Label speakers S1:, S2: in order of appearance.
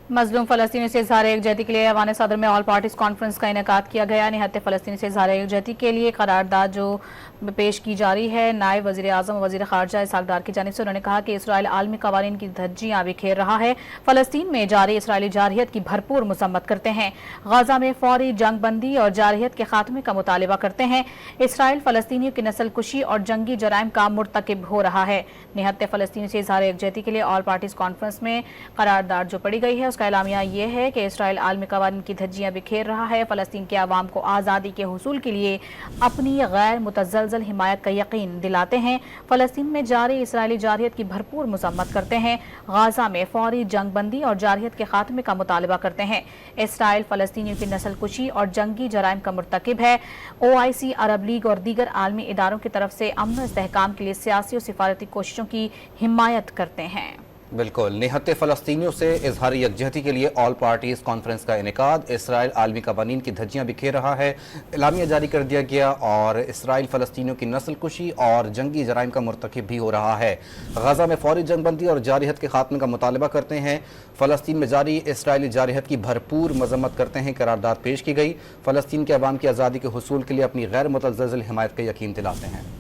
S1: मजलूम फ़लस्तीनी से इज़हार यकजहती के लिए ऐवान सदर में ऑल पार्टीज कॉन्फ्रेंस का इनेकाद किया गया। निहत्त फ़लस्तीनी से इज़हार यकजहती के लिए करारदाद जो पेश की जा रही है, नायब वज़ीर आज़म और वज़ीर ख़ारजा इसहाक़ डार की जानिब से उन्होंने कहा कि इसराइल आलमी क़वानीन की धज्जियाँ बिखेर रहा है। फ़लस्तीन में जारी इसराइली जारहियत की भरपूर मसम्मत करते हैं। गाज़ा में फौरी जंग बंदी और जारहियत के खात्मे का मुतालिबा करते हैं। इसराइल फ़लस्तीनियों की नस्ल कुशी और जंगी जराइम का मुर्तकिब हो रहा है। निहत्त फ़लस्तीनी से इज़हार यकजहती के लिए ऑल पार्टीज कॉन्फ्रेंस में करारदाद जो पड़ी गई है, उसका एलामिया ये है कि इसराइल आलमी क़वानीन की धज्जियाँ बिखेर रहा है। फ़लस्तीन के अवाम को आज़ादी के हुसूल के लिए अपनी गैर मुतज़लज़ल हिमायत का यकीन दिलाते हैं। फ़लस्तीन में जारी इसराइली जारहियत की भरपूर मसम्मत करते हैं। गाज़ा में फौरी जंग बंदी और जारहियत के खात्मे का मुतालिबा करते हैं। इसराइल फ़लस्तीनियों की नस्ल कुशी और जंगी जराइम का मुर्तकिब है। OIC, अरब लीग और दीगर आलमी इदारों की तरफ से अमन इस्तेहकाम के लिए सियासी और सिफारती कोशिशों की हिमायत करते हैं।
S2: बिल्कुल, निहत्ते फ़लस्तीनियों से इज़हार यकजहती के लिए ऑल पार्टीज़ कॉन्फ्रेंस का इनेकाद। इसराइल आलमी क़वानीन की धज्जियाँ बिखेर रहा है, एलामिया जारी कर दिया गया और इसराइल फ़लस्तीनियों की नस्ल कुशी और जंगी जराइम का मुर्तकिब भी हो रहा है। गाज़ा में फौरी जंग बंदी और जारहियत के खात्मे का मुतालबा करते हैं। फ़लस्तीन में जारी इसराइली जारहियत की भरपूर मजम्मत करते हैं। करारदाद पेश की गई। फ़लस्तीन के अवाम की आज़ादी के हुसूल के लिए अपनी गैर मुतज़लज़ल हिमायत का यकीन दिलाते हैं।